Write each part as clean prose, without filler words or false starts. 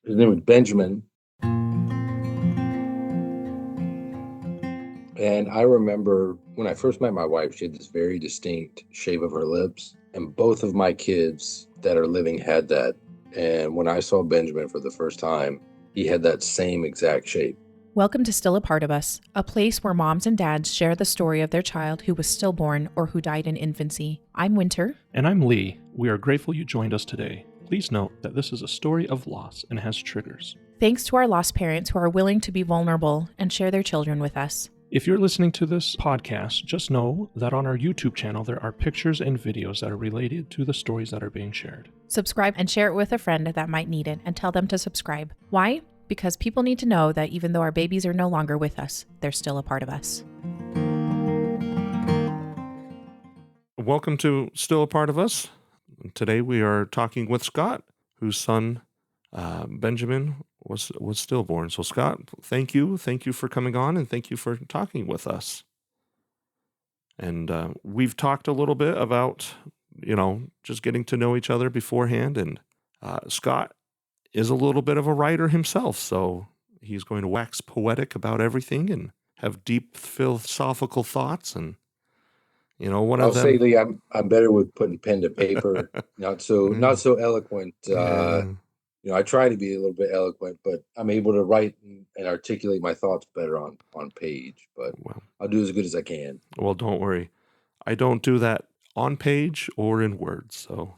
His name was Benjamin. And I remember when I first met my wife, she had this very distinct shape of her lips. And both of my kids that are living had that. And when I saw Benjamin for the first time, he had that same exact shape. Welcome to Still a Part of Us, a place where moms and dads share the story of their child who was stillborn or who died in infancy. I'm Winter. And I'm Lee. We are grateful you joined us today. Please note that this is a story of loss and has triggers. Thanks to our lost parents who are willing to be vulnerable and share their children with us. If you're listening to this podcast, just know that on our YouTube channel there are pictures and videos that are related to the stories that are being shared. Subscribe and share it with a friend that might need it and tell them to subscribe. Why? Because people need to know that even though our babies are no longer with us, they're still a part of us. Welcome to Still a Part of Us. Today we are talking with Scott, whose son Benjamin was stillborn. So Scott, thank you for coming on, and thank you for talking with us. And we've talked a little bit about, just getting to know each other beforehand. And Scott is a little bit of a writer himself, so he's going to wax poetic about everything and have deep philosophical thoughts. And one I'll of them. say, Lee, I'm better with putting pen to paper. not so eloquent. I try to be a little bit eloquent, but I'm able to write and articulate my thoughts better on page. But I'll do as good as I can. Well, don't worry. I don't do that on page or in words, so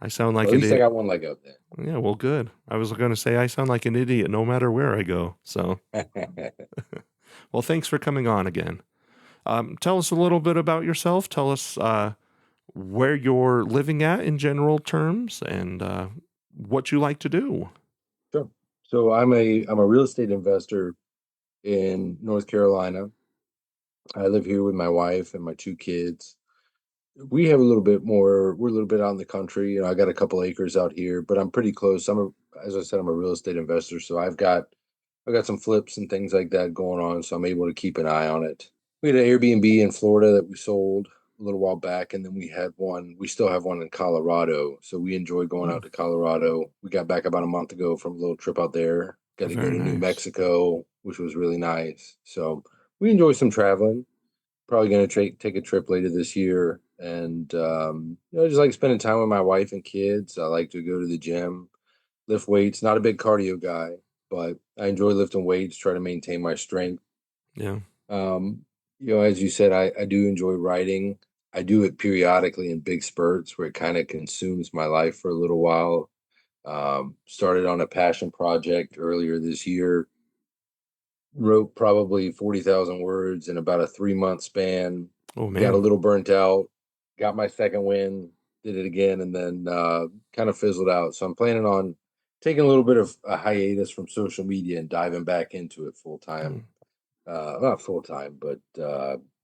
I sound like at least I got one leg up there. Yeah, well, good. I was going to say I sound like an idiot no matter where I go. So, well, thanks for coming on again. Tell us a little bit about yourself. Tell us where you're living at in general terms, and what you like to do. Sure. So I'm a real estate investor in North Carolina. I live here with my wife and my two kids. We have a little bit more. We're a little bit out in the country. I got a couple acres out here, but I'm pretty close. As I said, I'm a real estate investor, so I've got some flips and things like that going on, so I'm able to keep an eye on it. We had an Airbnb in Florida that we sold a little while back, and then we still have one in Colorado. So we enjoy going out to Colorado. We got back about a month ago from a little trip out there. Got to go to New Mexico, which was really nice. So we enjoy some traveling. Probably going to take a trip later this year. And, I just like spending time with my wife and kids. I like to go to the gym, lift weights. Not a big cardio guy, but I enjoy lifting weights, try to maintain my strength. Yeah. As you said, I do enjoy writing. I do it periodically in big spurts where it kind of consumes my life for a little while. Started on a passion project earlier this year. Wrote probably 40,000 words in about a 3-month span. Oh, man. Got a little burnt out. Got my second win. Did it again, and then kind of fizzled out. So I'm planning on taking a little bit of a hiatus from social media and diving back into it full time. Not full time, but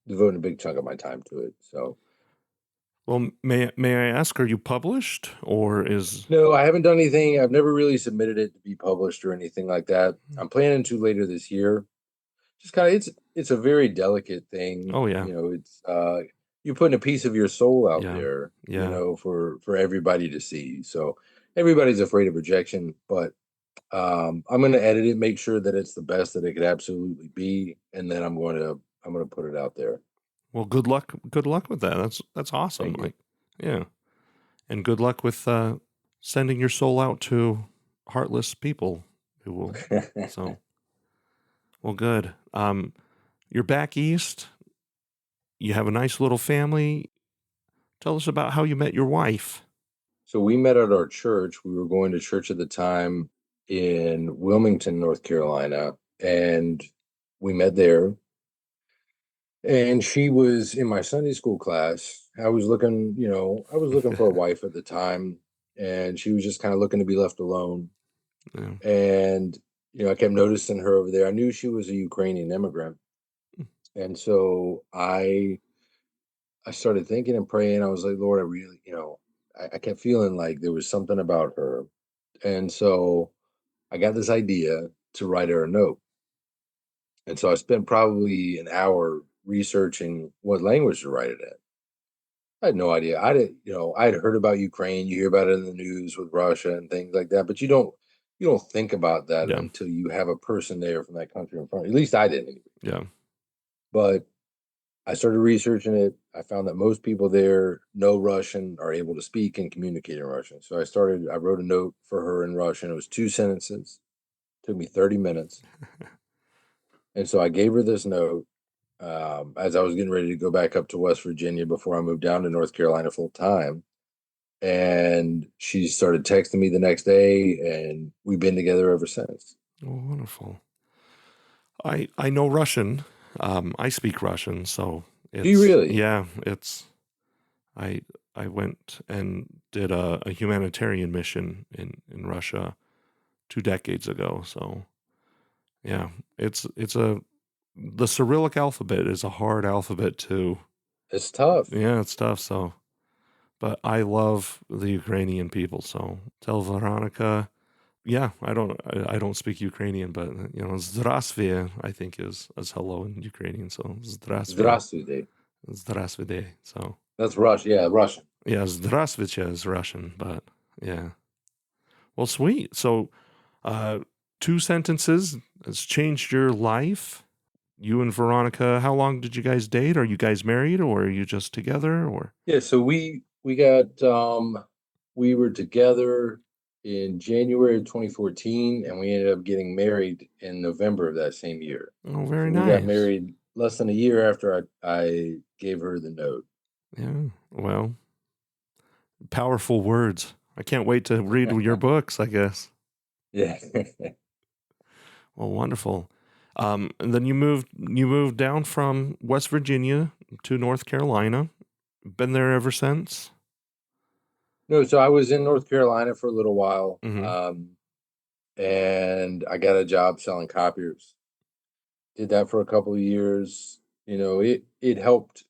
devoting a big chunk of my time to it. So, well, may I ask, are you published, or is? No, I haven't done anything. I've never really submitted it to be published or anything like that. I'm planning to later this year. Just kind of, it's a very delicate thing. Oh, yeah. It's you're putting a piece of your soul out there, Yeah. For everybody to see. So everybody's afraid of rejection, but I'm going to edit it, make sure that it's the best that it could absolutely be, and then I'm going to put it out there. Well, good luck with that. That's awesome. Yeah, and good luck with sending your soul out to heartless people who will. So, well, good. You're back east. You have a nice little family. Tell us about how you met your wife. So we met at our church. We were going to church at the time in Wilmington, North Carolina, and we met there. And she was in my Sunday school class. I was looking for a wife at the time, and she was just kind of looking to be left alone. Yeah. And, I kept noticing her over there. I knew she was a Ukrainian immigrant. And so I started thinking and praying. I was like, Lord, I really, I kept feeling like there was something about her. And so I got this idea to write her a note. And so I spent probably an hour researching what language to write it in. I had no idea. I had heard about Ukraine. You hear about it in the news with Russia and things like that, but you don't you don't think about that Yeah. until you have a person there from that country in front. At least I didn't. Yeah. But I started researching it. I found that most people there know Russian, are able to speak and communicate in Russian. So I wrote a note for her in Russian. It was 2 sentences. Took me 30 minutes. And so I gave her this note as I was getting ready to go back up to West Virginia before I moved down to North Carolina full time. And she started texting me the next day, and we've been together ever since. Oh, wonderful. I know Russian. I speak Russian, so Do you really? it's I I went and did a humanitarian mission in Russia 2 decades ago. So yeah, it's a the Cyrillic alphabet is a hard alphabet too. It's tough. Yeah, it's tough. So, but I love the Ukrainian people. So tell Veronika. Yeah, I don't speak Ukrainian, but здравствуйте, I think is hello in Ukrainian. So здравствуйте, Здравствуйте. здравствуйте. So That's Russian. Yeah, Russian. yeah, здравствуйте is Russian, but yeah. Well, sweet. So, uh, 2 sentences has changed your life. You and Veronica, how long did you guys date? Are you guys married or are you just together or? Yeah, so we were together in January of 2014, and we ended up getting married in November of that same year. Oh, So very we got nice. married less than a year after I gave her the note. Yeah. Well, powerful words. I can't wait to read your books, I guess. Yeah. Well, wonderful. And then you moved down from West Virginia to North Carolina. Been there ever since? No, so I was in North Carolina for a little while, Mm-hmm. and I got a job selling copiers. Did that for a couple of years. It helped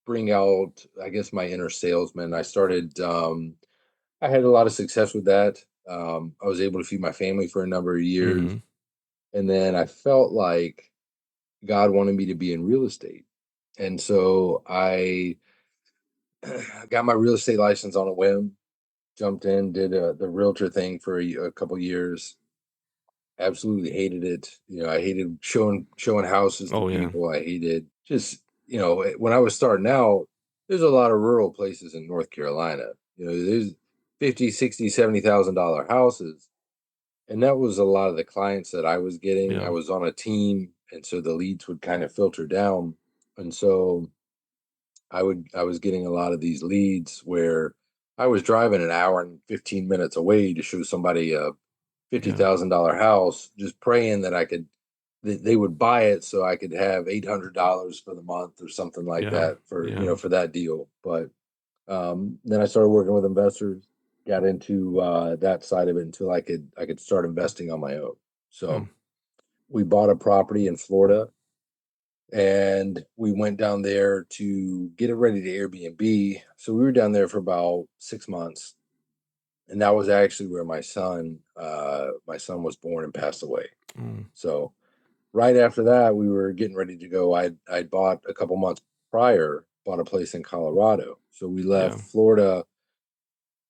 bring out, I guess, my inner salesman. I had a lot of success with that. I was able to feed my family for a number of years. Mm-hmm. And then I felt like God wanted me to be in real estate. And so I got my real estate license on a whim, jumped in, did the realtor thing for a couple years. Absolutely hated it. I hated showing houses to Oh yeah. people. I hated just, when I was starting out, there's a lot of rural places in North Carolina. There's 50, 60, $70,000 houses. And that was a lot of the clients that I was getting. I Yeah. was on a team, and so the leads would kind of filter down. And so I was getting a lot of these leads where I was driving an hour and 15 minutes away to show somebody a Yeah. $50,000 house, just praying that they would buy it so I could have $800 for the month or something like Yeah. that for Yeah. for that deal. But then I started working with investors, got into that side of it until I could start investing on my own. Oh, So we bought a property in Florida, and we went down there to get it ready to Airbnb. So we were down there for about 6 months, and that was actually where my son was born and passed away. mm, So right after that, we were getting ready to go. I'd bought a couple months prior, bought a place in Colorado. So we left yeah. Florida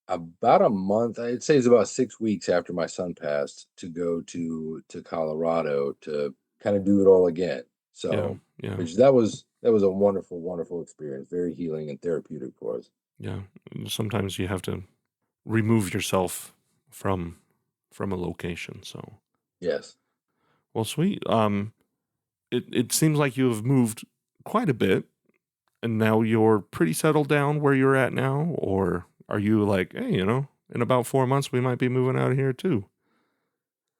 about a month. I'd say it's about 6 weeks after my son passed to go to Colorado to kind of do it all again. Yeah. So, Yeah. which that was a wonderful, wonderful experience, very healing and therapeutic for us. Yeah. Sometimes you have to remove yourself from from a location. So, Yes. well, sweet. It seems like you have moved quite a bit, and now you're pretty settled down where you're at now, or are you like, hey, in about 4 months we might be moving out of here too?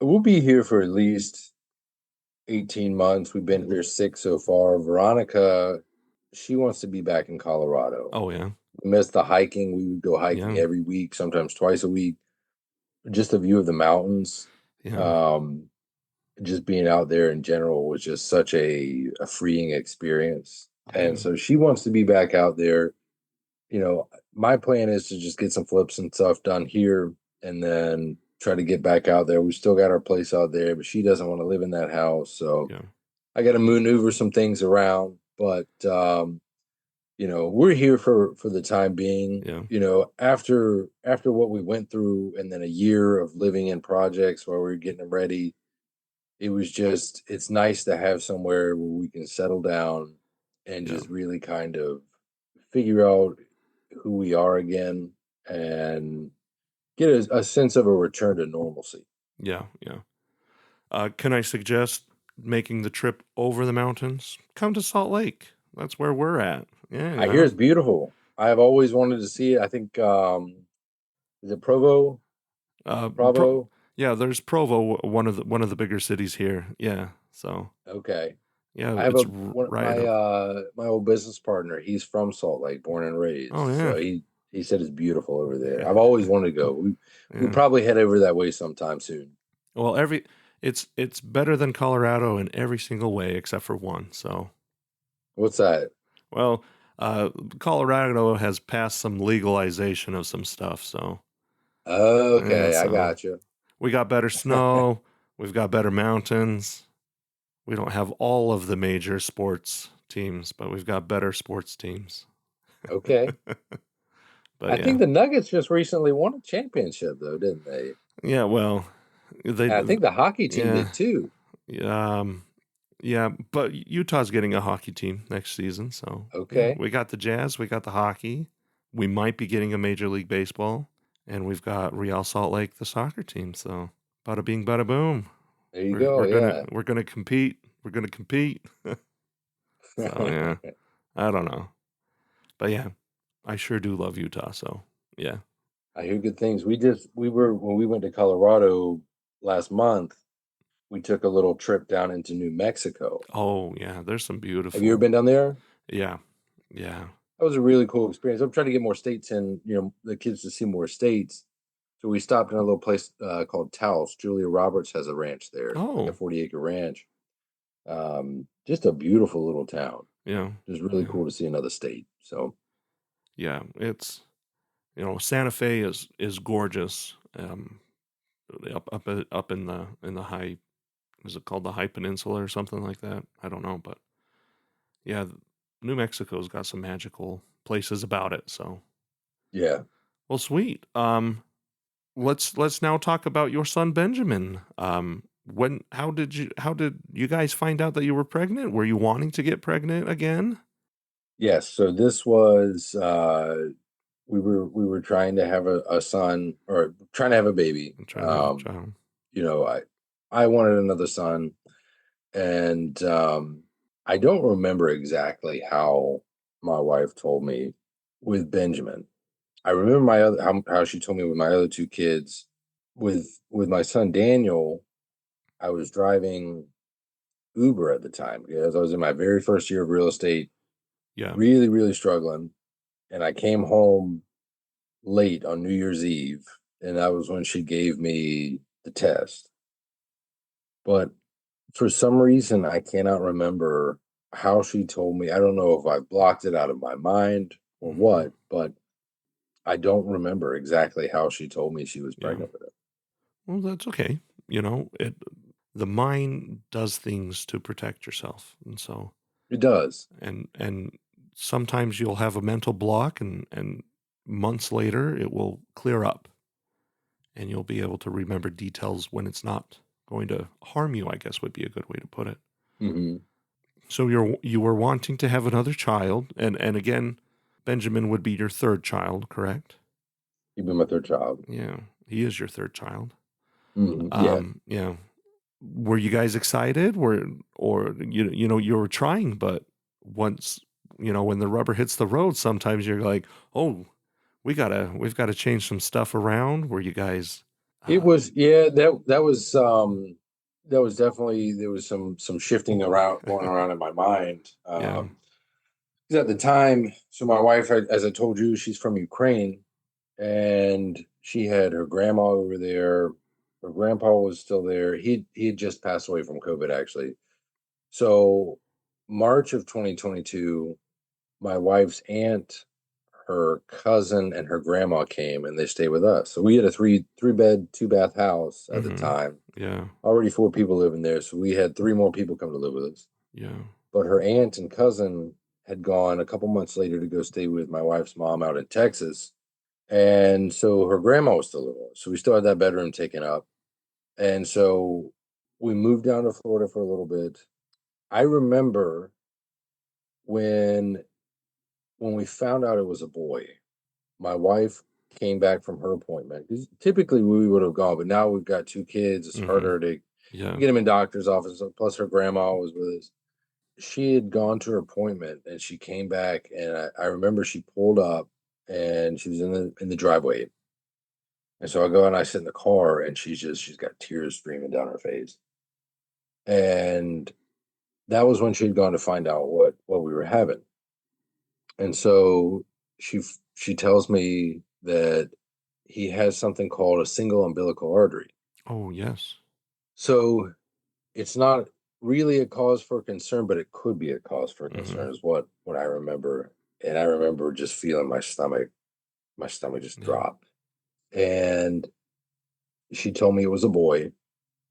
We'll be here for at least 18 months. We've been here 6 so far. Veronica, she wants to be back in Colorado. Oh yeah, We miss the hiking. We would go hiking yeah, every week, sometimes twice a week. Just a view of the mountains. yeah, Um, just being out there in general was just such a freeing experience. And yeah, so she wants to be back out there. My plan is to just get some flips and stuff done here and then try to get back out there. We still got our place out there, but she doesn't want to live in that house. So yeah, I got to maneuver some things around. But we're here for the time being. Yeah. After what we went through, and then a year of living in projects while we were getting them ready, it's nice to have somewhere where we can settle down and Yeah. just really kind of figure out who we are again and get a sense of a return to normalcy. Yeah. Yeah. Can I suggest making the trip over the mountains? Come to Salt Lake. That's where we're at. Yeah, I hear it's beautiful. I've always wanted to see it. I think is it Provo? Uh, Pro- Provo? yeah, there's Provo, one of the bigger cities here. Yeah, so Okay. yeah, I have it's one right up. my old business partner. He's from Salt Lake, born and raised. Oh So yeah, he said it's beautiful over there. I've always wanted to go. We yeah. probably head over that way sometime soon. Well, it's better than Colorado in every single way except for one. So, What's that? well, uh, Colorado has passed some legalization of some stuff. So, yeah, Okay, I so got you. we got better snow. We've got better mountains. We don't have all of the major sports teams, but we've got better sports teams. Okay. But I yeah, think the Nuggets just recently won a championship, though, didn't they? yeah. Well, they, And I think the hockey team yeah, did too. um, yeah. But Utah's getting a hockey team next season, so yeah, Okay. we got the Jazz, we got the hockey. We might be getting a Major League Baseball, and we've got Real Salt Lake, the soccer team. So bada bing, bada boom. There you We're go. we're gonna Yeah. we're gonna compete. We're gonna compete. So yeah, I don't know, but yeah, I sure do love Utah. So yeah. I hear good things. We were when we went to Colorado last month, we took a little trip down into New Mexico. Oh yeah, there's some Have you ever beautiful. been down there? Yeah, yeah. That was a really cool experience. I'm trying to get more states in, the kids to see more states. So we stopped in a little place called Taos. Julia Roberts has a ranch there, like a Oh 40-acre ranch. Just a beautiful little town. yeah, Just really yeah, cool to see another state. So yeah. It's Santa Fe is gorgeous. Up in the high, is it called the High Peninsula or something like that? I don't know, but yeah, New Mexico's got some magical places about it. So yeah. well, sweet. Let's now talk about your son Benjamin. When how did you guys find out that you were pregnant? Were you wanting to get pregnant again? Yes. So this was we were trying to have a son, or trying to have a baby. I'm trying to have a child. You know, I wanted another son, and I don't remember exactly how my wife told me with Benjamin. I remember my other how she told me with my other two kids. With my son Daniel, I was driving Uber at the time because I was in my very first year of real estate, Yeah. really, really struggling. And I came home late on New Year's Eve, and that was when she gave me the test. But for some reason, I cannot remember how she told me. I don't know if I blocked it out of my mind or Hmm. what, but I don't remember exactly how she told me she was Yeah. pregnant with it. Well, that's okay. The mind does things to protect yourself, and so It does. and sometimes you'll have a mental block, and months later it will clear up, and you'll be able to remember details when it's not going to harm you. I guess would be a good way to put it. Hmm. So you were wanting to have another child, and again, Benjamin would be your third child, correct? You've been my third child. Yeah, he is your third child. Yeah. Yeah. Were you guys excited? Or you were trying, but once when the rubber hits the road, sometimes you're like, oh, we've gotta change some stuff around. Were you guys? It Uh, was, that was definitely, there was some shifting around going around in my mind. yeah. 'Cause at the time, so my wife, as I told you, she's from Ukraine, and she had her grandma over there. Her grandpa was still there. He had just passed away from COVID, actually. So March of 2022, my wife's aunt, her cousin, and her grandma came, and they stayed with us. So we had a three bed, two bath house at the Mm-hmm. time. Yeah. Already four people living there, so we had three more people come to live with us. Yeah. But her aunt and cousin had gone a couple months later to go stay with my wife's mom out in Texas. And so her grandma was still living. So we still had that bedroom taken up. And so we moved down to Florida for a little bit. I remember when we found out it was a boy, my wife came back from her appointment. 'Cause typically we would have gone, but now we've got two kids. It's Mm-hmm. harder to Yeah. get them in doctor's office. Plus, her grandma was with us. She had gone to her appointment and she came back, and I remember she pulled up and she was in the driveway. And so I go and I sit in the car, and she's got tears streaming down her face. And that was when she'd gone to find out what we were having. And so she tells me that he has something called a single umbilical artery. Oh, yes. So it's not really a cause for concern, but it could be a cause for Mm-hmm. concern, is what I remember. And I remember just feeling my stomach just Yeah. dropped. And she told me it was a boy.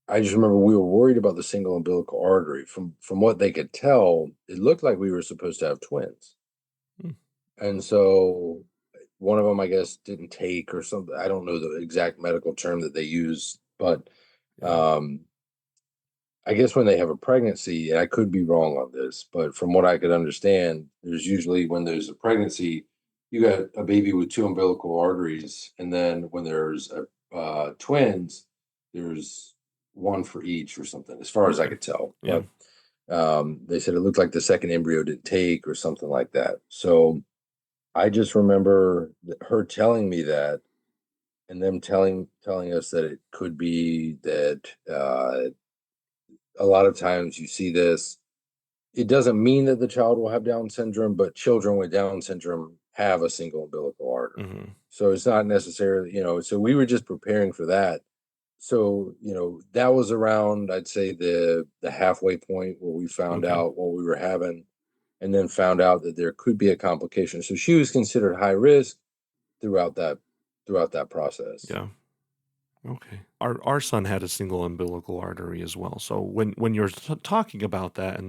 I just remember we were worried about the single umbilical artery. From what they could tell, it looked like we were supposed to have twins. Hmm. And so one of them, I guess, didn't take or something. I don't know the exact medical term that they use, but Yeah. um, I guess when they have a pregnancy, and I could be wrong on this, but from what I could understand, there's usually when there's a pregnancy, you got a baby with two umbilical arteries, and then when there's twins, there's one for each or something, as far as I Okay. could tell. Yeah. But they said it looked like the second embryo didn't take or something like that. So I just remember her telling me that, and them telling us that it could be that a lot of times you see this. It doesn't mean that the child will have Down syndrome, but children with Down syndrome have a single umbilical artery. Mm-hmm. So it's not necessarily, so we were just preparing for that. So, that was around, I'd say, the halfway point where we found Okay. out what we were having, and then found out that there could be a complication. So she was considered high risk throughout that process. Yeah. Okay. Our son had a single umbilical artery as well. So when you're talking about that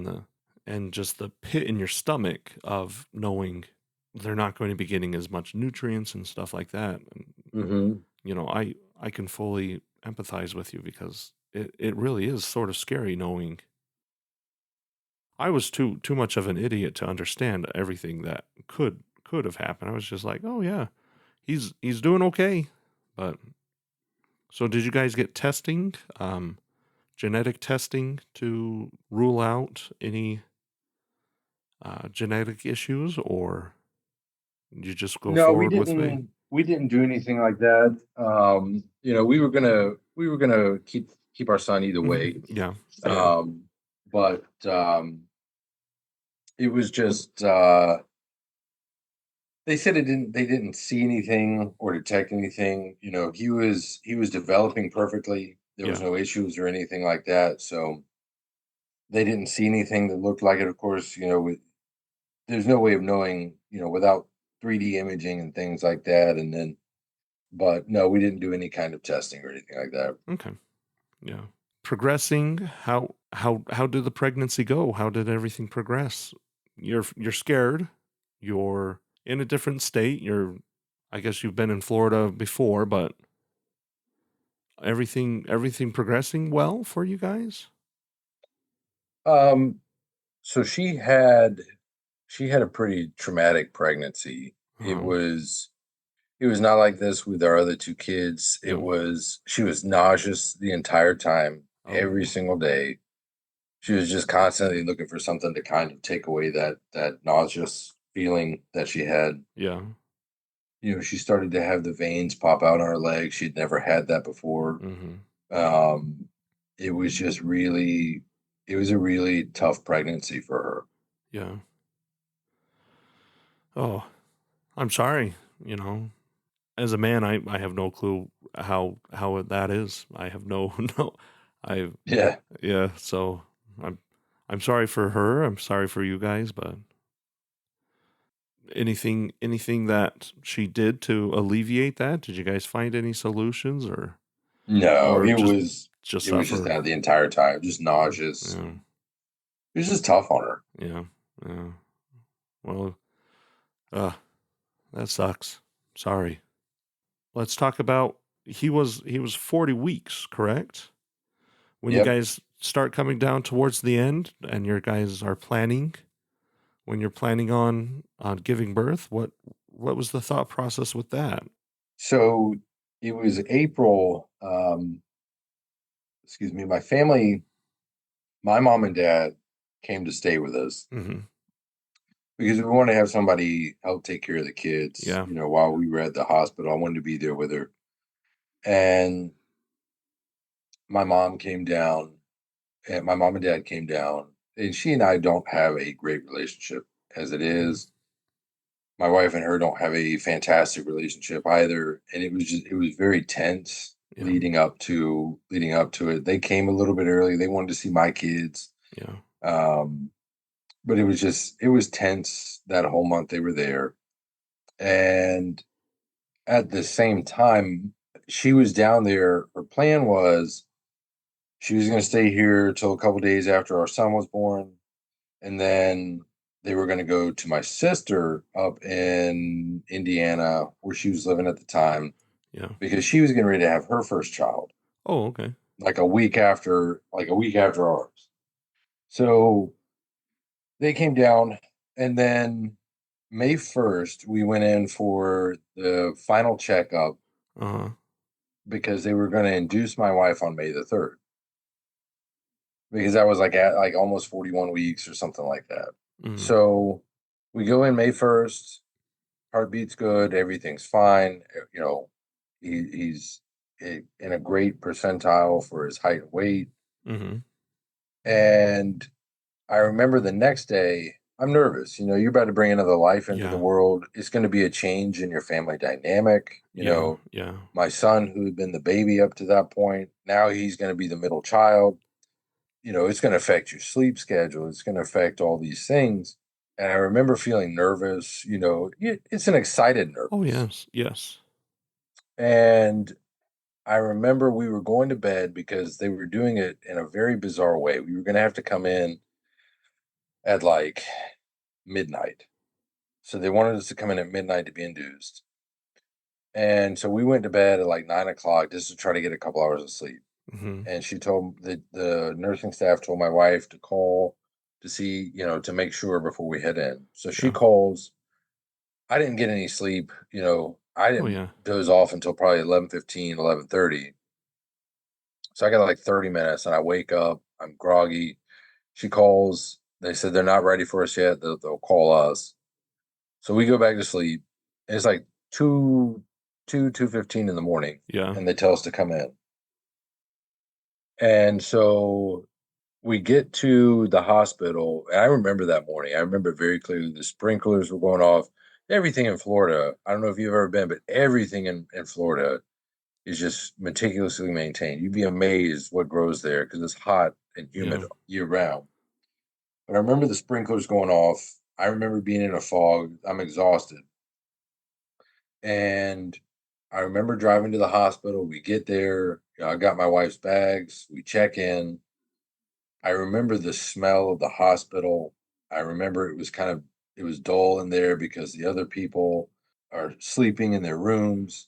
and just the pit in your stomach of knowing they're not going to be getting as much nutrients and stuff like that, and, Hmm. I can fully empathize with you because it really is sort of scary knowing I was too much of an idiot to understand everything that could have happened. I was just like, oh yeah, he's doing okay, but so did you guys get testing, genetic testing to rule out any genetic issues, or did you just go No, we forward with faith? didn't. We didn't do anything like that. We were gonna keep our son either Hmm. way. Yeah, yeah, But it was just they said they didn't see anything or detect anything. He was developing perfectly. There was yeah. no issues or anything like that. So they didn't see anything that looked like it. Of course, there's no way of knowing, without 3D imaging and things like that. And then, but no, we didn't do any kind of testing or anything like that. Okay, yeah. Progressing. How did the pregnancy go? How did everything progress? You're scared. You're in a different state. I guess you've been in Florida before, but everything progressing well for you guys? Um, so she had a pretty traumatic pregnancy. It Oh, was it was not like this with our other two kids. yeah. She was nauseous the entire time, every Oh, single day. She was just constantly looking for something to kind of take away that nauseous feeling that she had. yeah. She started to have the veins pop out on her legs. She'd never had that before. Mhm. Um, it was just really, it was a really tough pregnancy for her. Yeah. Oh, I'm sorry, you know. As a man, I have no clue how that is. I have no no I Yeah. yeah, so I'm I'm sorry for her. I'm sorry for you guys, but anything that she did to alleviate that? Did you guys find any solutions No, or it just was just it was just suffer? that the entire time, just nauseous, Yeah. and it was just tough on her. Yeah. Yeah. Well, uh, that sucks. Sorry. Let's talk about he was 40 weeks, correct? When you Yep. guys start coming down towards the end and your guys are planning, when you're planning on giving birth, what was the thought process with that? So it was April. Excuse me. My family, my mom and dad came to stay with us Mhm. because we wanted to have somebody help take care of the kids, Yeah. while we were at the hospital. I wanted to be there with her. And my mom came down, and my mom and dad came down, and she and I don't have a great relationship as it Mhm. is. My wife and her don't have a fantastic relationship either, and it was very tense Yeah. leading up to it. They came a little bit early. They wanted to see my kids. Yeah. Um, but it was tense that whole month they were there. And at the same time, she was down there. Her plan was she was going to stay here till a couple days after our son was born, and then they were going to go to my sister up in Indiana, where she was living at the time, Yeah. because she was getting ready to have her first child, Oh, okay. like a week after ours. So they came down, and then May 1st, we went in for the final checkup Uh-huh. because they were going to induce my wife on May the 3rd, because that was like at like almost 41 weeks or something like that. Mhm. So we go in May 1st, heartbeat's good, everything's fine. He's in a great percentile for his height and weight. Mhm. And I remember the next day, I'm nervous. You're about to bring another life into the Yeah. world. It's going to be a change in your family dynamic. Yeah. Yeah. My son, who had been the baby up to that point, now he's going to be the middle child. It's going to affect your sleep schedule. It's going to affect all these things. And I remember feeling nervous. It's an excited Oh, nervous. yes. Yes. And I remember we were going to bed because they were doing it in a very bizarre way. We were going to have to come in at like midnight. So they wanted us to come in at midnight to be induced. And so we went to bed at like 9 o'clock just to try to get a couple hours of sleep. Mhm. And she told the nursing staff told my wife to call to see, to make sure before we head in. So she Yeah. calls. I didn't get any sleep. I Oh, didn't yeah. doze off until probably 11:15, 11:30. So I got like 30 minutes and I wake up, I'm groggy. She calls. They said they're not ready for us yet. They'll call us. So we go back to sleep. And it's like 2:15 in the morning, Yeah. and they tell us to come in. And so we get to the hospital, and I remember that morning. I remember very clearly the sprinklers were going off. Everything in Florida, I don't know if you've ever been, but everything in Florida is just meticulously maintained. You'd be amazed what grows there because it's hot and Yeah. humid year round. But I remember the sprinklers going off. I remember being in a fog. I'm exhausted. And I remember driving to the hospital. We get there. I got my wife's bags. We check in. I remember the smell of the hospital. I remember it was dull in there because the other people are sleeping in their rooms.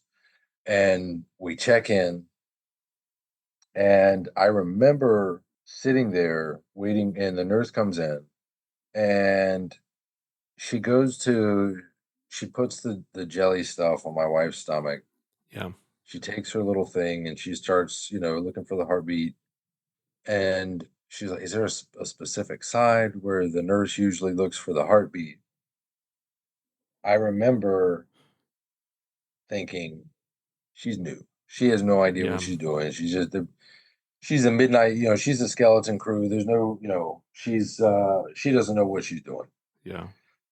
And we check in. And I remember sitting there waiting, and the nurse comes in, and she goes to, she puts the jelly stuff on my wife's stomach. Yeah. She takes her little thing and she starts, looking for the heartbeat. And she's like, "Is there a specific side where the nurse usually looks for the heartbeat?" I remember thinking, she's new. She has no idea what Yeah. she's doing. She's a midnight, she's a skeleton crew. There's no, she doesn't know what she's doing. Yeah.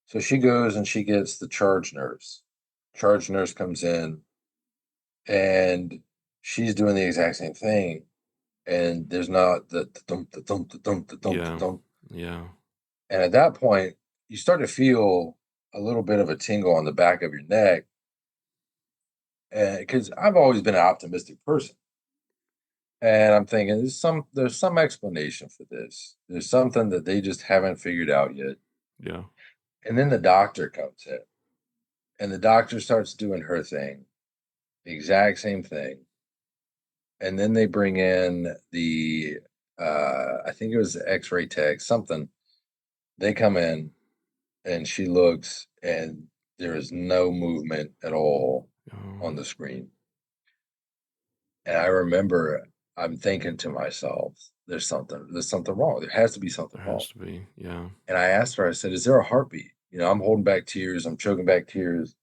So she goes and she gets the charge nurse. Charge nurse comes in, and she's doing the exact same thing. And there's not the thump, the thump, the thump, the thump, the Yeah. thump. Yeah. And And at that point, you start to feel a little bit of a tingle on the back of your neck. And because I've always been an optimistic person. And I'm thinking there's some explanation for this. There's something that they just haven't figured out yet. Yeah. And then the doctor comes in, and the doctor starts doing her thing, the exact same thing. And then they bring in the, I think it was the X-ray tech, something. They come in, and she looks, and there is no movement at all Oh, on the screen. And I remember I'm thinking to myself, there's something wrong. There has to be something there wrong. has to be. Yeah. And I asked her, I said, is there a heartbeat? I'm holding back tears, I'm choking back tears.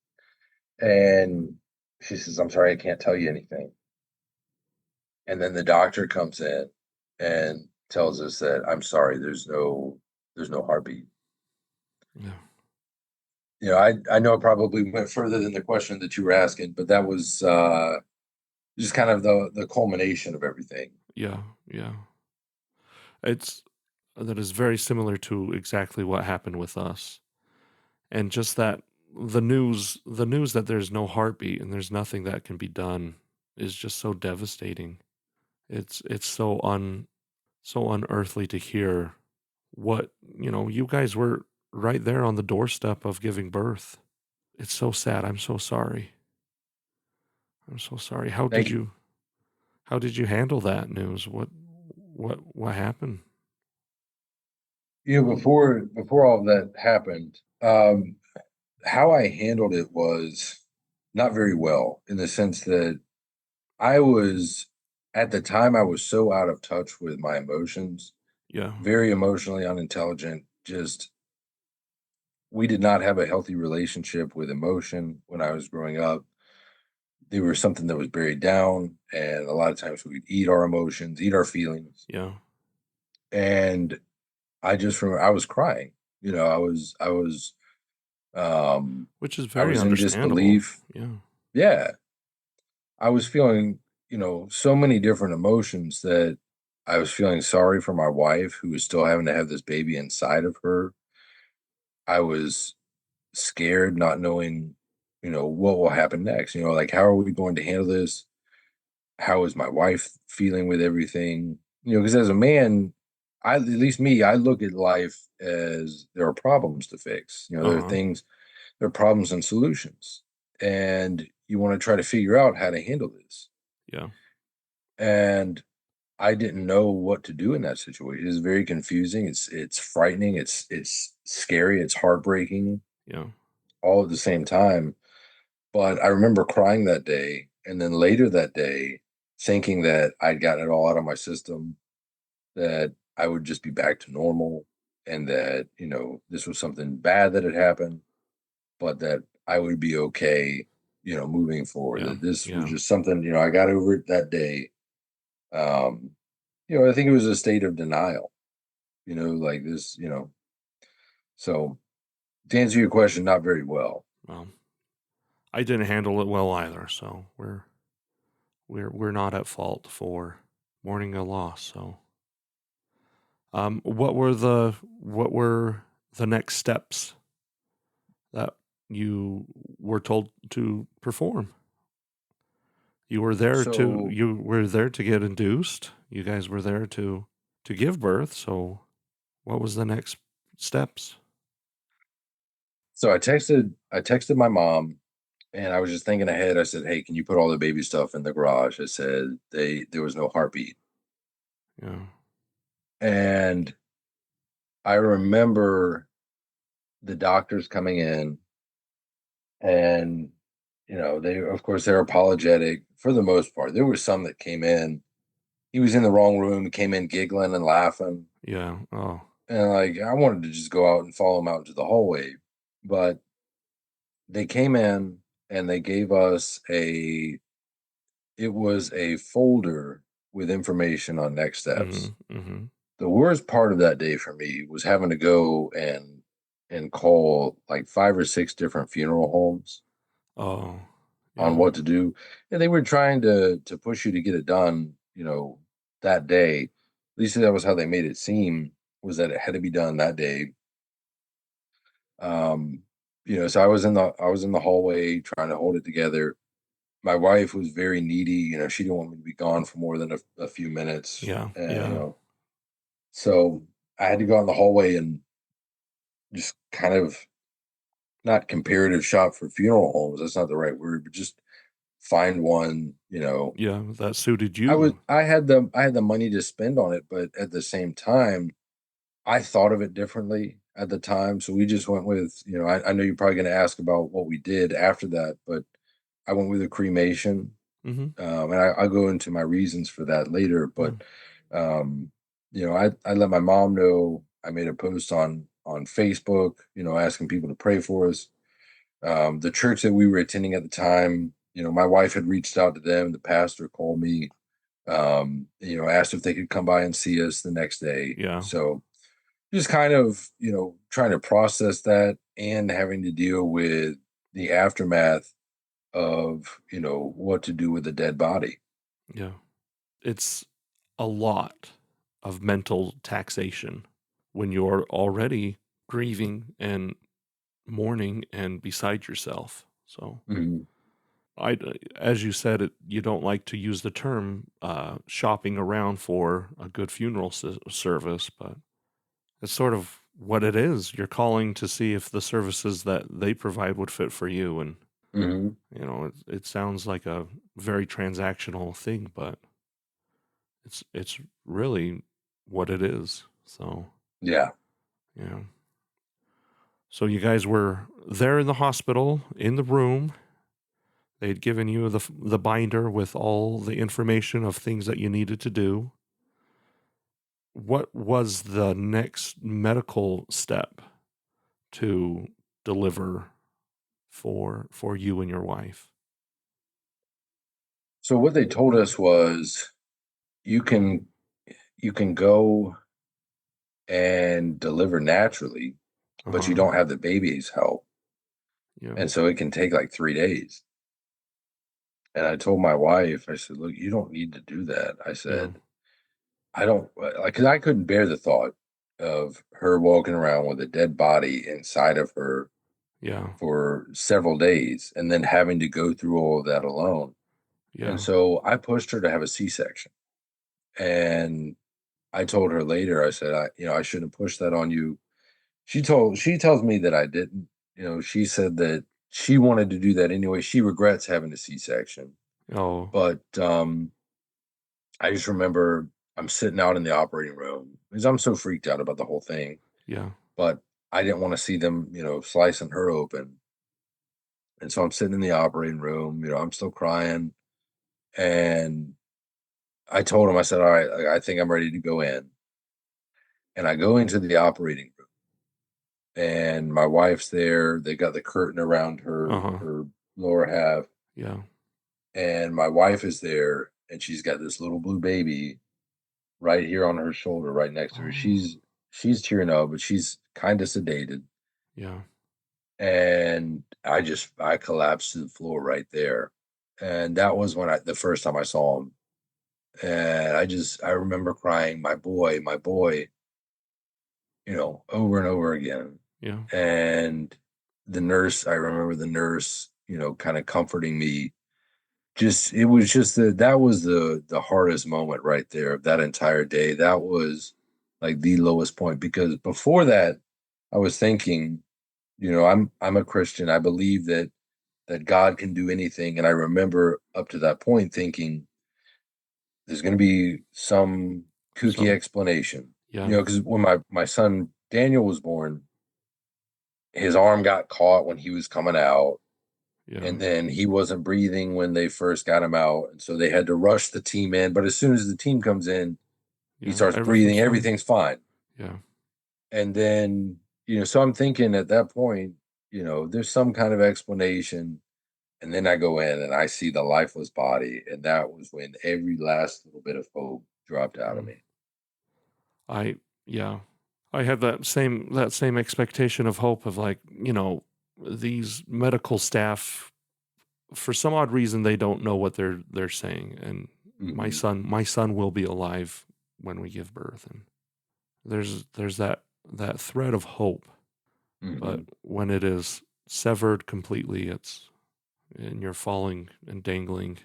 And she says, I'm sorry, I can't tell you anything. And then the doctor comes in and tells us that I'm sorry, there's no heartbeat. Yeah. I know it probably went further than the question that you were asking, but that was just kind of the culmination of everything. Yeah. Yeah. It's that is very similar to exactly what happened with us. And just that the news that there's no heartbeat and there's nothing that can be done is just so devastating. It's so unearthly to hear what, you guys were right there on the doorstep of giving birth. It's so sad. I'm so sorry. I'm so sorry. How Thank did you. you handle that news? What happened? Before all of that happened, how I handled it was not very well, in the sense that I was at the time I was so out of touch with my emotions, Yeah. very emotionally unintelligent. Just we did not have a healthy relationship with emotion when I was growing up. They were something that was buried down, and a lot of times we'd eat our emotions, eat our feelings. Yeah. And I just remember I was crying. Um Which is I very was in understandable. disbelief. Yeah. Yeah. I was feeling, so many different emotions, that I was feeling sorry for my wife, who was still having to have this baby inside of her. I was scared, not knowing, what will happen next. Like, how are we going to handle this? How is my wife feeling with everything? Because as a man, at least me, I look at life as there are problems to fix. There are Uh-huh. things, there are problems and solutions. And you want to try to figure out how to handle this. Yeah. And I didn't know what to do in that situation. It's very confusing. It's frightening. It's scary. It's heartbreaking, Yeah. all at the same time. But I remember crying that day, and then later that day, thinking that I'd gotten it all out of my system, that I would just be back to normal, and that this was something bad that had happened, but that I would be okay, moving forward. Yeah. That this was Yeah. just something, I got over it that day. Um, I think it was a state of denial, like this, so to answer your question, not very well. Well, I didn't handle it well either, so we're not at fault for mourning a loss. So, what were the next steps that you were told to perform? So You were there to get induced. You guys were there to give birth. So, what was the next steps? so I texted my mom, and I was just thinking ahead. I said, "Hey, can you put all the baby stuff in the garage?" I said there was no heartbeat. Yeah. And I remember the doctors coming in, and they, of course, they're apologetic for the most part. There were some that came in. He was in the wrong room, came in giggling and laughing, Yeah. Oh. and like I wanted to just go out and follow him out into the hallway, but they came in and they gave us it was a folder with information on next steps. Mhm. Mhm. The worst part of that day for me was having to go and call like 5 or 6 different funeral homes Oh. on Yeah. what to do. And they were trying to push you to get it done, that day. At least that was how they made it seem, was that it had to be done that day. Um, so I was in the hallway trying to hold it together. My wife was very needy. She didn't want me to be gone for more than a few minutes. Yeah. And, Yeah. so I had to go in the hallway and just kind of not comparative shop for funeral homes. That's not the right word, but just find one, you know. Yeah, that suited you. I had the money to spend on it, but at the same time, I thought of it differently at the time. So we just went with, you know, I know you're probably going to ask about what we did after that, but I went with a cremation. Mm-hmm. And I'll go into my reasons for that later. But Yeah. you know, I let my mom know. I made a post on Facebook, you know, asking people to pray for us. The church that we were attending at the time, you know, my wife had reached out to them. The pastor called me, you know, asked if they could come by and see us the next day. Yeah. So just kind of, you know, trying to process that and having to deal with the aftermath of, you know, what to do with a dead body. Yeah. It's a lot of mental taxation when you're already grieving and mourning and beside yourself. So Mhm. I, as you said, you don't like to use the term shopping around for a good funeral service, but it's sort of what it is. You're calling to see if the services that they provide would fit for you, and Mhm. it sounds like a very transactional thing, but it's really what it is. So Yeah. yeah. So you guys were there in the hospital in the room. They had given you the binder with all the information of things that you needed to do. What was the next medical step to deliver for you and your wife? So what they told us was you can you can go and deliver naturally, but you Uh-huh. don't have the baby's help. Yeah. And so it can take like 3 days. And I told my wife, I said, look, you don't need to do that. I Yeah. said, I don't like, because I couldn't bear the thought of her walking around with a dead body inside of her Yeah. for several days and then having to go through all of that alone. And Yeah. so I pushed her to have a C-section. And I told her later, I said, you know, I shouldn't push that on you. She tells me that I didn't. You know, she said that she wanted to do that anyway. She regrets having a C-section. Oh, But I just remember I'm sitting out in the operating room because I'm so freaked out about the whole thing. yeah. But I didn't want to see them, you know, slicing her open. And so I'm sitting in the operating room, you know, I'm still crying. And I told him, I said, all right, I think I'm ready to go in. And I go into the operating room and my wife's there. They got the curtain around Uh-huh. her lower half. Yeah. And my wife is there and she's got this little blue baby right here on her shoulder, right next to her. Oh, She's tearing up, but she's kind of sedated. yeah. And I collapsed to the floor right there. And that was when the first time I saw him. And I remember crying, my boy, you know, over and over again. Yeah. And I remember the nurse, you know, kind of comforting me. Just it was just that was the hardest moment right there of that entire day. That was like the lowest point because before that, I was thinking, you know, I'm a Christian. I believe that God can do anything. And I remember up to that point thinking there's going to be some kooky Some, explanation, you yeah. know, because when my son Daniel was born, his arm got caught when he was coming out, Yeah. and then he wasn't breathing when they first got him out, and so they had to rush the team in. But as soon as the team comes in, he Yeah. starts Everything's breathing, fine. everything's fine. Yeah. And then, you know, so I'm thinking at that point, you know, there's some kind of explanation. And then I go in and I see the lifeless body, and that was when every last little bit of hope dropped out of Mm. me. I yeah. I had that same expectation of hope of like, these medical staff for some odd reason they don't know what they're saying, and my Mhm, son will be alive when we give birth, and there's that thread of hope, but mhm. when it is severed completely, it's and you're falling and dangling,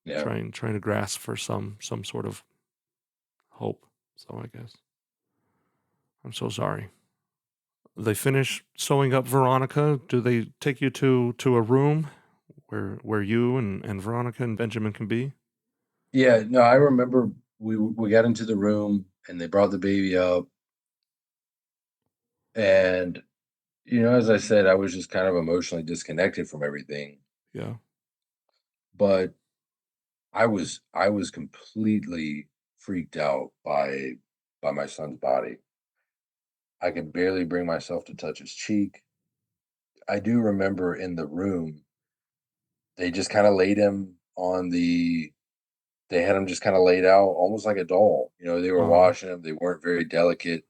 Yeah. trying to grasp for some sort of hope. So I guess I'm so sorry. they finish sewing up Veronika. Do they take you to a room where you and Veronika and Benjamin can be? Yeah, no, I remember we got into the room and they brought the baby up, and as I said, I was just kind of emotionally disconnected from everything. Yeah. But I was completely freaked out by my son's body. I could barely bring myself to touch his cheek. I do remember in the room, they just kind of laid him on the they had him just kind of laid out almost like a doll. They were Oh, washing him. They weren't very delicate.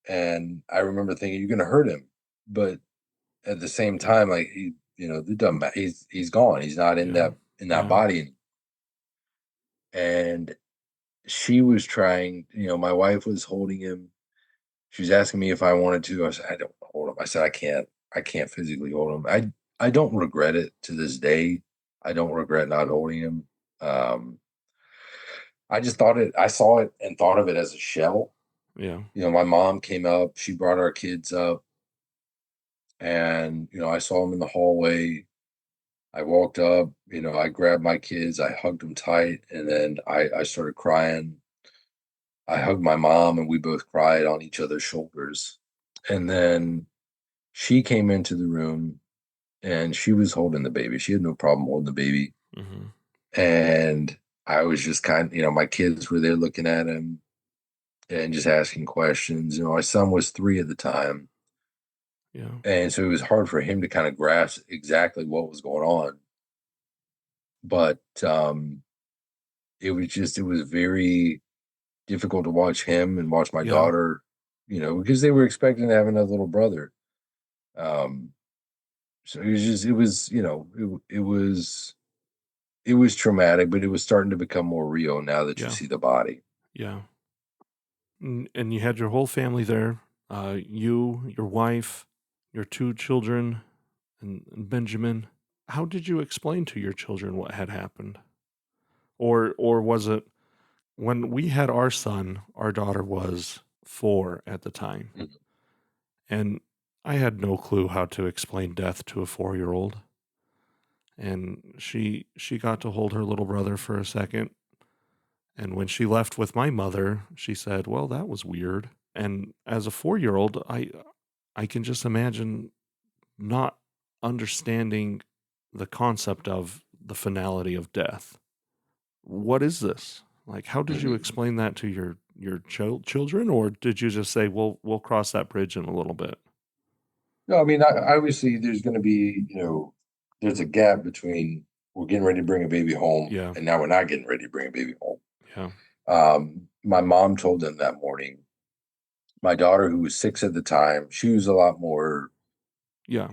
And I remember thinking, you're gonna hurt him. But at the same yeah, time, like it doesn't matter. He's gone. He's not in yeah, that yeah, body. And she was trying, my wife was holding him. She was asking me if I wanted to. I said, I don't hold him. I said, I can't physically hold him. I don't regret it to this day. I don't regret not holding him. Um, I just I saw it and thought of it as a shell. yeah, My mom came up, she brought our kids up, and, I saw him in the hallway. I walked up, I grabbed my kids, I hugged them tight, and then I started crying. I hugged my mom and we both cried on each other's shoulders. And then she came into the room and she was holding the baby. She had no problem holding the baby. mm-hmm, And I was just my kids were there looking at him and just asking questions. My son was 3 at the time. yeah, And so it was hard for him to kind of grasp exactly what was going on. But it was very difficult to watch him and watch my yeah, daughter, because they were expecting to have another little brother. Um, so it was traumatic, but it was starting to become more real now that you yeah, see the body. yeah. And you had your whole family there. You, your wife, your 2 children, and Benjamin. How did you explain to your children what had happened? Or was it when we had our son, our daughter was 4 at the time, Mhm. and I had no clue how to explain death to a 4-year-old. And she got to hold her little brother for a second, and when she left with my mother, she said, "Well, that was weird." And as a 4-year-old, I can just imagine not understanding the concept of the finality of death. What is this? Like, how did you Mhm. explain that to your children, or did you just say, "Well, we'll cross that bridge in a little bit"? No, I mean, obviously, there's going to be, there's a gap between we're getting ready to bring a baby home Yeah, and now we're not getting ready to bring a baby home. yeah, My mom told them that morning. My daughter, who was 6 at the time, yeah,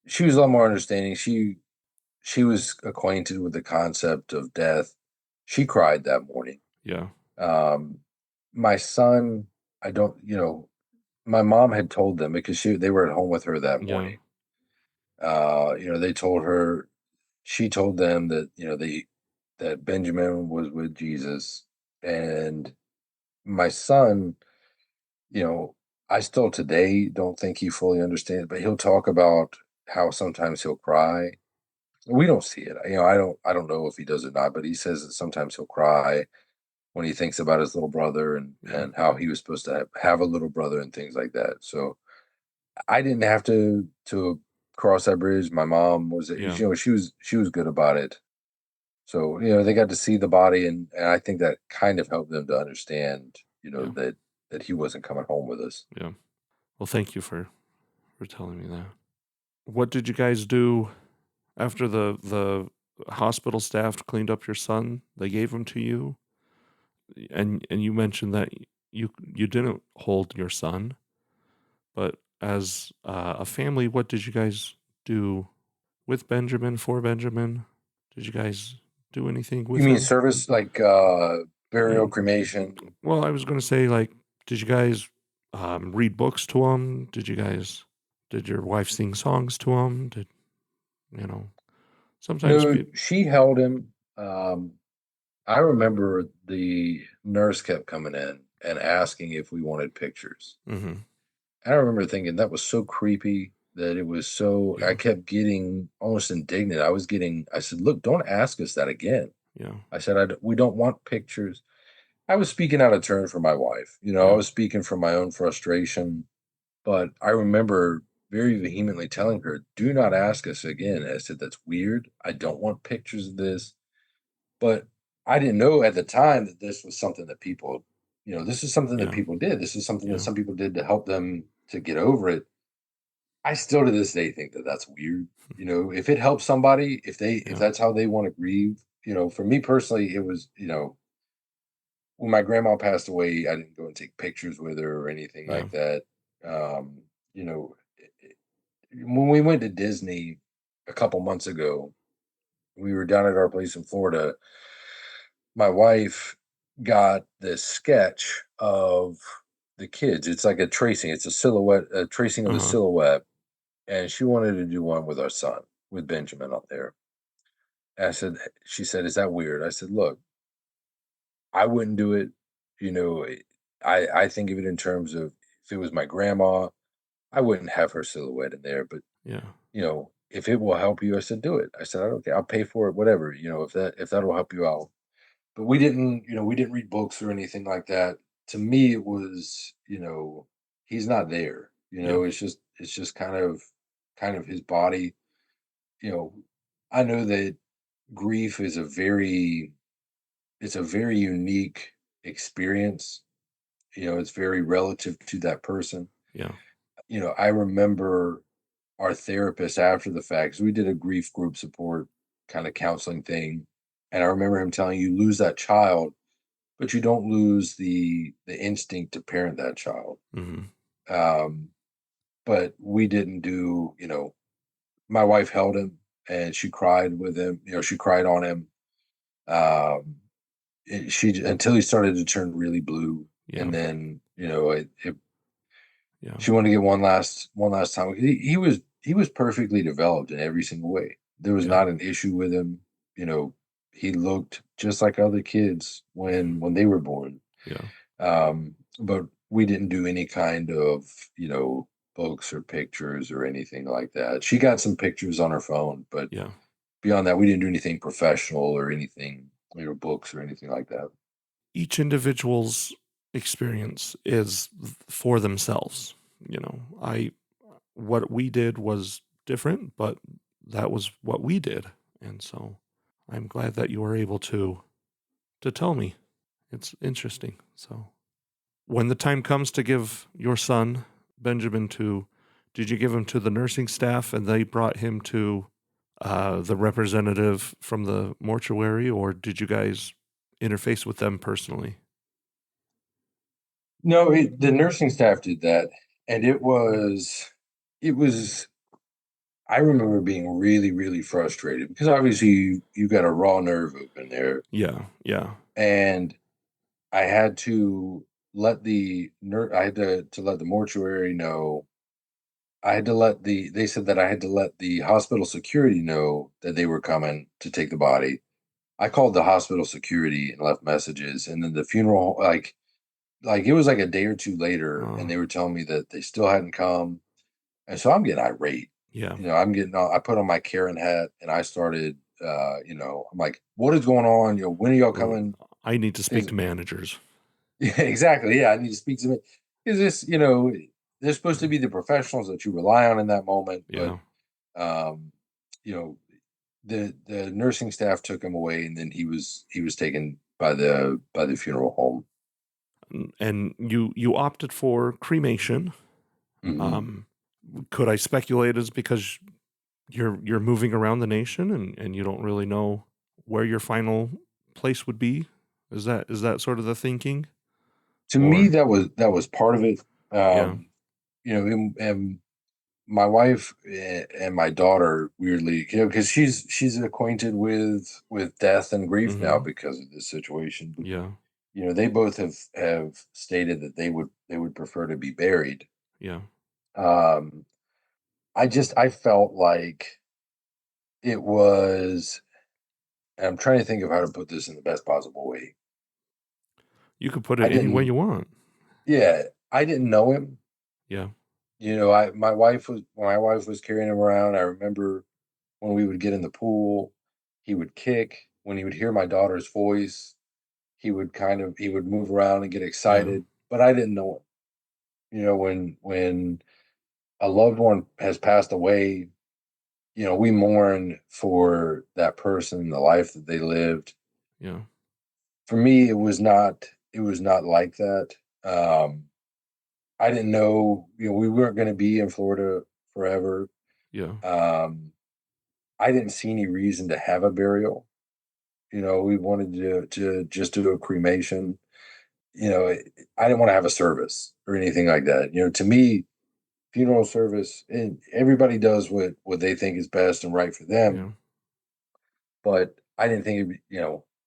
she was a lot more understanding. She was acquainted with the concept of death. She cried that morning. yeah, Um, my son, I don't, my mom had told them because they were at home with her that yeah, morning. They told her, she told them that, that Benjamin was with Jesus. And my son, you know, I still today don't think he fully understands, but he'll talk about how sometimes he'll cry. We don't see it. I don't know if he does or not, but he says that sometimes he'll cry when he thinks about his little brother and yeah, and how he was supposed to have a little brother and things like that. So I didn't have to cross that bridge. My mom was, yeah, she was good about it. So they got to see the body, and I think that kind of helped them to understand, yeah, that he wasn't coming home with us. yeah. Well, thank you for telling me that. What did you guys do after the hospital staff cleaned up your son? They gave him to you, and you mentioned that you didn't hold your son, but as a family, what did you guys do with Benjamin, for Benjamin? Did you guys do anything You with mean him? service like burial, Mm, cremation? well, I was going to say, like, did you guys read books to him? Did your wife sing songs to him? You know, sometimes No, people, she held him. I remember the nurse kept coming in and asking if we wanted pictures. hmm, I remember thinking that was so creepy that it was so. I Yeah. kept getting almost indignant. I said, look, don't ask us that again. Yeah. I said, we don't want pictures. I was speaking out of turn for my wife. I Yeah. was speaking from my own frustration. But I remember very vehemently telling her, do not ask us again. I said, that's weird. I don't want pictures of this. But I didn't know at the time that this was something that people, this is something that Yeah. people did. This is something that Yeah. some people did to help them to get over it. I still to this day think that that's weird. If it helps somebody, if Yeah. that's how they want to grieve, for me personally, it was, when my grandma passed away, I didn't go and take pictures with her or anything Yeah. like that. Um, you know, when we went to Disney a couple months ago, we were down at our place in Florida. My wife got this sketch of the kids. It's like a tracing. It's a silhouette, a tracing of a Uh-huh. silhouette, and she wanted to do one with our son, with Benjamin up there. And she said, "Is that weird?" I said, "Look, I wouldn't do it. You know, I think of it in terms of if it was my grandma, I wouldn't have her silhouette in there, but Yeah. if it will help you," I said, "Do it." I said, "Okay, I'll pay for it, whatever, if that'll help you out." But we didn't read books or anything like that. To me, it was, he's not there. Yeah. It's just kind of his body. You know, I know that grief is it's a very unique experience. It's very relative to that person. Yeah. I remember our therapist after the fact, 'cause we did a grief group support kind of counseling thing. And I remember him telling you lose that child, but you don't lose the instinct to parent that child. Mm-hmm. Um, but we didn't do, my wife held him and she cried with him, she cried on him. Um, she until he started to turn really blue. Yeah. And then, Yeah. she wanted to get one last time. He was perfectly developed in every single way. There was Yeah. not an issue with him. You know, he looked just like other kids Mhm. when they were born. Yeah. But we didn't do any kind of, books or pictures or anything like that. She got some pictures on her phone, but Yeah. beyond that, we didn't do anything professional or anything, books or anything like that. Each individual's experience is for themselves. I what we did was different, but that was what we did. And so I'm glad that you were able to tell me. It's interesting. So when the time comes to give your son Benjamin to, did you give him to the nursing staff and they brought him to the representative from the mortuary, or did you guys interface with them personally? No, the nursing staff did that, and it was. I remember being really, really frustrated because obviously you got a raw nerve open there, Yeah, yeah, and I had to I had to let the mortuary know. I had to let they said that I had to let the hospital security know that they were coming to take the body. I called the hospital security and left messages, and then the funeral, like it was like a day or two later, and uh, they were telling me that they still hadn't come, and so I'm getting irate. yeah. I'm getting I put on my Karen hat and I started, I'm like, what is going on? When are y'all Well, coming? I need to speak Is to managers. Yeah, exactly. Yeah, I need to speak to them. Is this, they're supposed to Yeah, be the professionals that you rely on in that moment, but yeah. um, you know, the nursing staff took him away, and then he was taken by the funeral home. And you opted for cremation. Hmm. Um, could I speculate is because you're moving around the nation and you don't really know where your final place would be? Is that sort of the thinking? To me, Or that was part of it. yeah. And my wife and my daughter weirdly, because she's acquainted with death and grief now Mm-hmm. because of this situation. But Yeah. they both have stated that they would prefer to be buried. Yeah. Um, I felt like it was. And I'm trying to think of how to put this in the best possible way. You could put I it any way didn't. you want. Yeah, I didn't know him. Yeah. My wife was carrying him around. I remember when we would get in the pool, he would kick. When he would hear my daughter's voice, he would move around and get Yeah. excited. But I didn't know it. When a loved one has passed away, we mourn for that person, the life that they lived. Yeah. For me, it was not like that. Um, I didn't know, we weren't going to be in Florida forever. Yeah. Um, I didn't see any reason to have a burial. We wanted to just do a cremation. I didn't want to have a service or anything like that. To me, funeral service, and everybody does what they think is best and right for Yeah. them. But I didn't think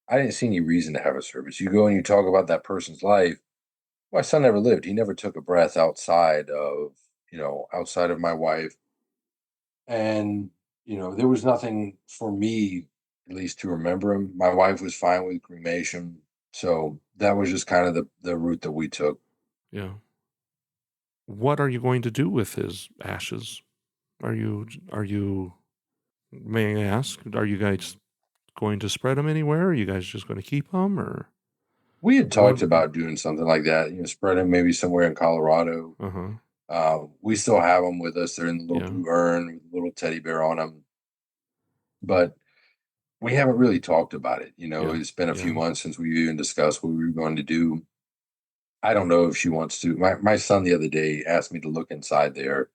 I didn't see any reason to have a service. You go and you talk about that person's life. My son never lived. He never took a breath outside of my wife. And, there was nothing for me, at least, to remember him. My wife was fine with cremation. So that was just kind of the route that we took. Yeah. What are you going to do with his ashes? Are you may I ask, are you guys going to spread them anywhere? Are you guys just going to keep them, or We had what? talked about doing something like that, spread him maybe somewhere in Colorado. Uh-huh. We still have them with us. They're in the little Yeah. blue urn with a little teddy bear on them. But we haven't really talked about it. Yeah. It's been a few Yeah. months since we even discussed what we were going to do. I don't know if she wants to. My son the other day asked me to look inside there.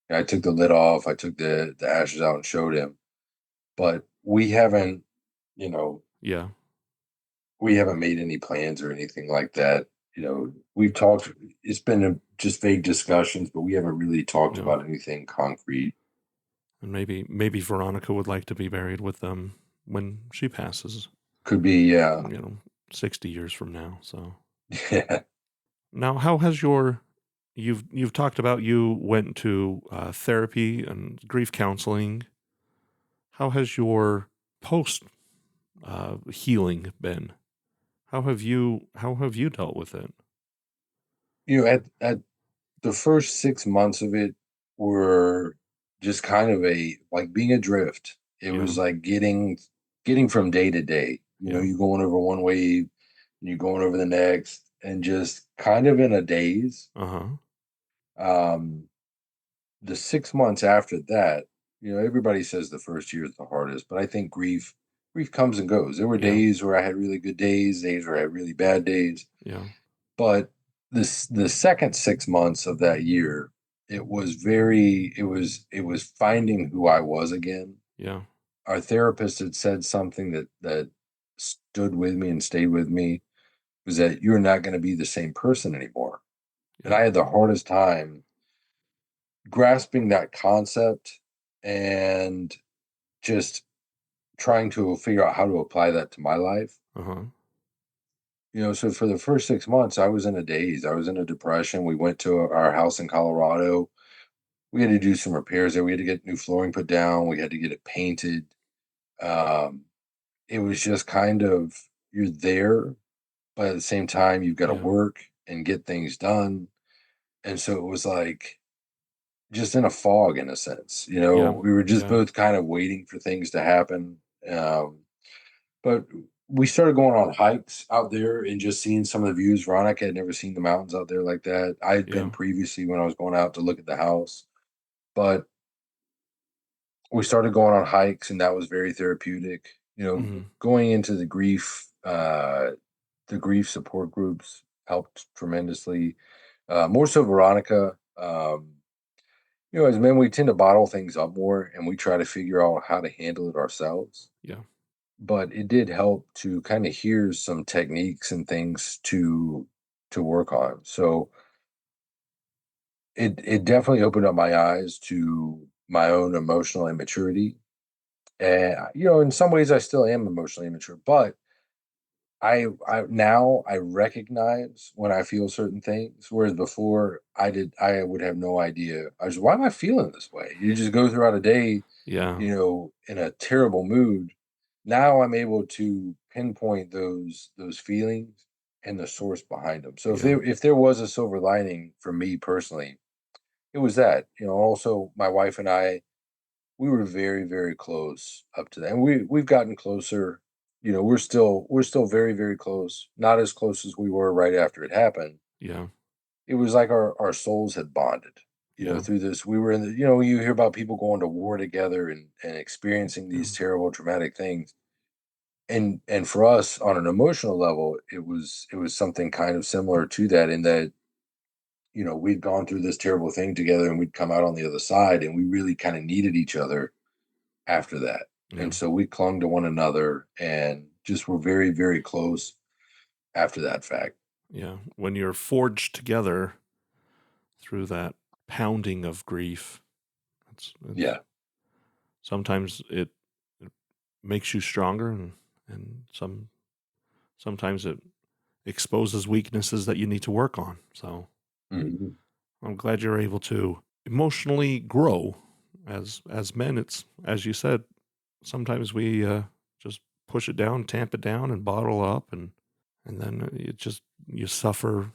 And I took the lid off. I took the ashes out and showed him. But you know, Yeah. we haven't made any plans or anything like that. We've talked. It's been just vague discussions, but we haven't really talked No. about anything concrete. And maybe Veronika would like to be buried with them when she passes, Could be, yeah, 60 years from now. So yeah. now, how has you've talked about you went to therapy and grief counseling. How has your post healing been? How have you dealt with it? At the first 6 months of it were just kind of like being adrift. It Yeah. was like getting from day to day. Yeah. You going over one wave and you going over the next, and just kind of in a daze. Uh-huh. Um, the 6 months after that, everybody says the first year is the hardest, but I think grief comes and goes. There were Yeah. days where I had really good days where I had really bad days. Yeah. But the second 6 months of that year, it was finding who I was again. Yeah. Our therapist had said something that stood with me and stayed with me, was that you're not going to be the same person anymore. And Yeah. I had the hardest time grasping that concept and just trying to figure out how to apply that to my life. Uh-huh. So for the first 6 months, I was in a daze. I was in a depression. We went to our house in Colorado. We had to do some repairs there. We had to get new flooring put down. We had to get it painted. Um, it was just kind of, you're there, but at the same time, you've got to Yeah. work and get things done. And so it was like just in a fog, in a sense. Yeah. We were just Yeah. both kind of waiting for things to happen. But we started going on hikes out there and just seeing some of the views. Veronica had never seen the mountains out there like that. I had been Yeah. previously when I was going out to look at the house, but we started going on hikes, and that was very therapeutic. Mm-hmm. Going into the grief support groups helped tremendously. More so Veronica. As men, we tend to bottle things up more, and we try to figure out how to handle it ourselves. Yeah. But it did help to kind of hear some techniques and things to work on. So it definitely opened up my eyes to my own emotional immaturity. And in some ways I still am emotionally immature, but I now I recognize when I feel certain things, whereas before I would have no idea. Why am I feeling this way? You just go throughout a day, Yeah. in a terrible mood. Now I'm able to pinpoint those feelings and the source behind them. So if Yeah. there was a silver lining for me personally, it was that, also my wife and I, we were very, very close up to that. And we've gotten closer. We're still very, very close. Not as close as we were right after it happened. Yeah. It was like our souls had bonded, Yeah. through this. We were in the, you hear about people going to war together and experiencing Yeah. these terrible, traumatic things. And for us on an emotional level, it was something kind of similar to that, in that, we'd gone through this terrible thing together and we'd come out on the other side, and we really kind of needed each other after that. Yeah. And so we clung to one another and just were very, very close after that fact. Yeah. When you're forged together through that pounding of grief, it's Yeah. sometimes it makes you stronger, and sometimes it exposes weaknesses that you need to work on. So Mhm. I'm glad you're able to emotionally grow as men. It's, as you said, sometimes we just push it down, tamp it down, and bottle up, and then it just you suffer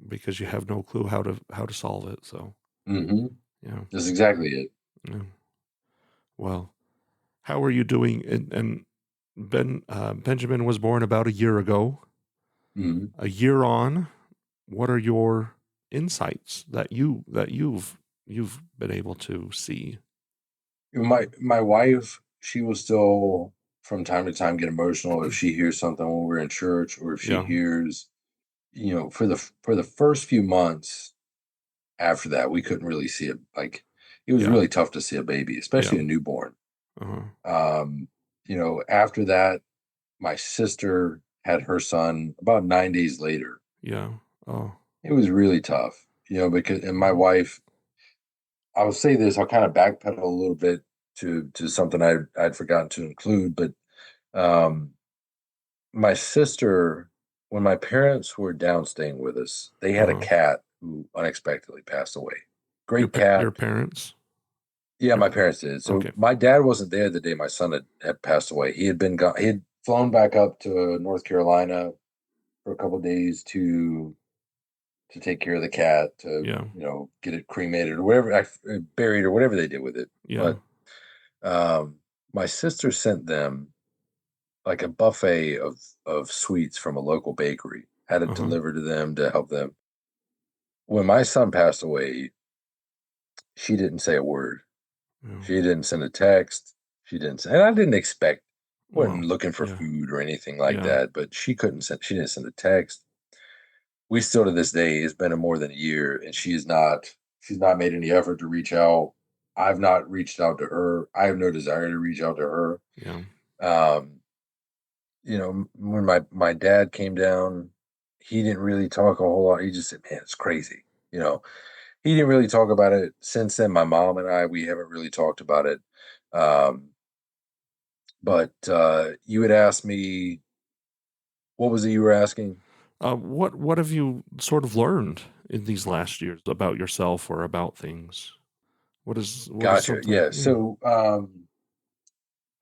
because you have no clue how to solve it. So Mhm. yeah, That's exactly it. yeah. Well, how are you doing? And Benjamin was born about a year ago. Mhm. A year on, what are your insights that you've been able to see? My wife, she will still from time to time get emotional if she hears something when we're in church, or if she Yeah, hears, for the first few months after that, we couldn't really see it. Like, it was yeah, really tough to see a baby, yeah. especially a newborn. Uh-huh. After that, my sister had her son about 9 days later. Yeah. Oh. It was really tough, because, and my Mhm. wife, I'll say this, I'll kind of backpedal a little bit to something I'd forgotten to include, but um, my sister, when my parents were down staying with us, they had a Uh-huh. cat who unexpectedly passed away. Your Great your cat. parents? Yeah, Your my parents did. So Okay. my dad wasn't there the day my son had passed away. He had been gone. He had flown back up to North Carolina for a couple of days to take care of the cat, to Yeah. get it cremated or whatever, buried or whatever they did with it. Yeah. But um, my sister sent them like a buffet of sweets from a local bakery, had it Uh-huh. delivered to them to help them. When my son passed away, she didn't say a word. Yeah. She didn't send a text. She didn't say, and I didn't expect, wasn't Well, looking for yeah. food or anything like Yeah. that, but she didn't send a text. We still to this day, it's been more than a year, and she's not made any effort to reach out. I've not reached out to her. I have no desire to reach out to her. Yeah. Um, when my dad came down, he didn't really talk a whole lot. He just said, "Man, it's crazy." He didn't really talk about it. Since then, my mom and I, we haven't really talked about it. Um, but you had asked me, what was it you were asking? What have you sort of learned in these last years about yourself or about things? What is Gotcha. something? Yeah. Yeah. So, and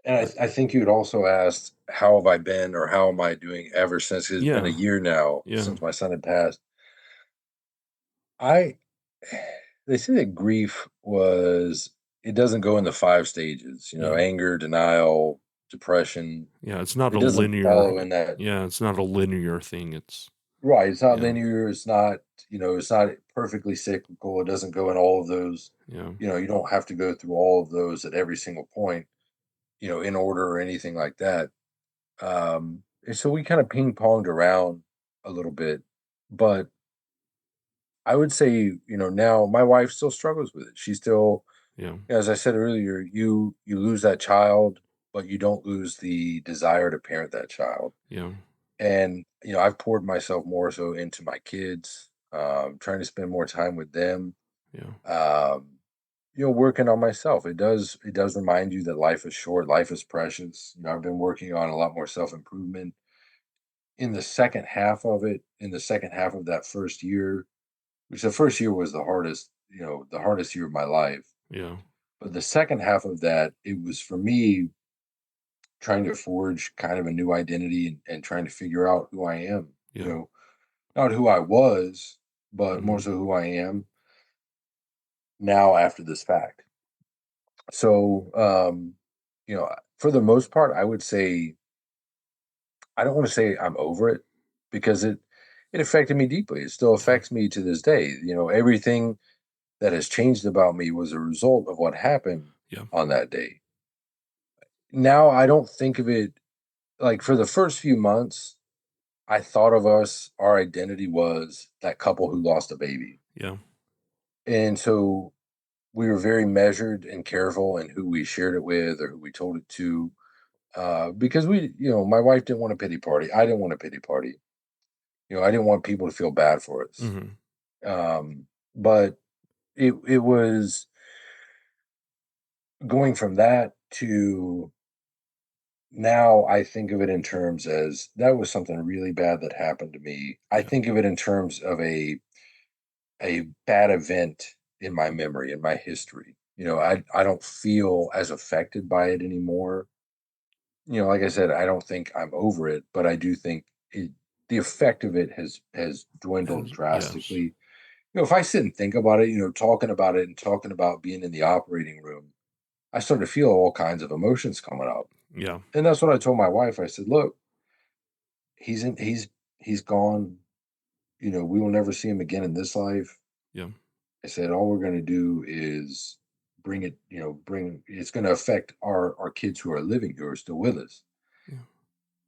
Uh, I think you had also asked, how have I been, or how am I doing ever since? It's been a yeah. year now Yeah. since my son had passed. I They say that grief was, it doesn't go in the five stages, Yeah. anger, denial, depression. Yeah. It's not It a doesn't linear. follow in that. Yeah. It's not a linear thing. It's Right. It's not yeah. linear. It's not perfectly cyclical. It doesn't go in all of those. Yeah. You don't have to go through all of those at every single point, in order or anything like that. And so we kind of ping ponged around a little bit, but I would say, now my wife still struggles with it. She still, Yeah. as I said earlier, you lose that child, but you don't lose the desire to parent that child. Yeah. And I've poured myself more so into my kids, trying to spend more time with them, Yeah. um, working on myself. It does remind you that life is short, life is precious. I've been working on a lot more self improvement in the second half of it. In the second half of that first year, which the first year was the hardest year of my life. Yeah. But the second half of that, it was for me trying to forge kind of a new identity, and trying to figure out who I am. Yeah. Not who I was. but more Mm-hmm. so who I am now after this fact. So, for the most part, I would say I don't want to say I'm over it because it affected me deeply. It still Yeah. affects me to this day. Everything that has changed about me was a result of what happened Yeah. on that day. Now I don't think of it like for the first few months, I thought of us, our identity was that couple who lost a baby. Yeah. And so we were very measured and careful in who we shared it with or who we told it to. Because my wife didn't want a pity party. I didn't want a pity party. I didn't want people to feel bad for us. Mm-hmm. But it was going from that to now I think of it in terms as that was something really bad that happened to me. I Yeah. think of it in terms of a bad event in my memory, in my history. I don't feel as affected by it anymore. Like I said, I don't think I'm over it, but I do think the effect of it has dwindled Yes. drastically. If I sit and think about it, talking about it and talking about being in the operating room, I start to feel all kinds of emotions coming up. Yeah. And that's what I told my wife. I said, "Look, he's gone. We will never see him again in this life." Yeah. I said, "All we're going to do is bring it. Bring it's going to affect our kids who are living, who are still with us." Yeah.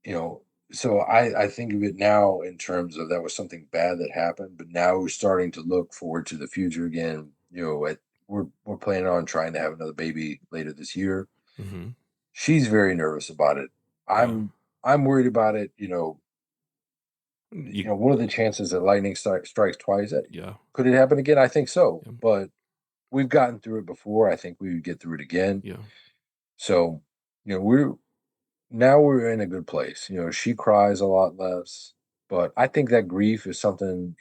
You know, so I think of it now in terms of that was something bad that happened, but now we're starting to look forward to the future again. We're planning on trying to have another baby later this year. Mm-hmm. She's very nervous about it. Yeah. I'm worried about it. You. What are the chances that lightning strikes twice? Yeah. Could it happen again? I think so, Yeah. but we've gotten through it before. I think we would get through it again. Yeah. So, we're in a good place. She cries a lot less, but I think that grief is something,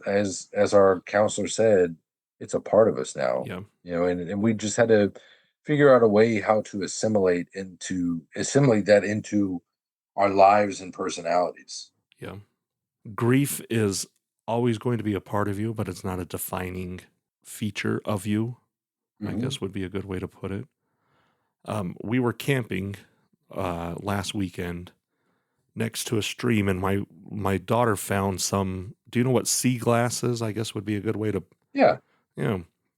as our counselor said, it's a part of us now. Yeah. And we just had to figure out a way how to assimilate that into our lives and personalities. Yeah. Grief is always going to be a part of you, but it's not a defining feature of you, I Hmm. guess would be a good way to put it. We were camping last weekend next to a stream, and my daughter found some. Do you know what sea glass is? I guess would be a good way to. Yeah.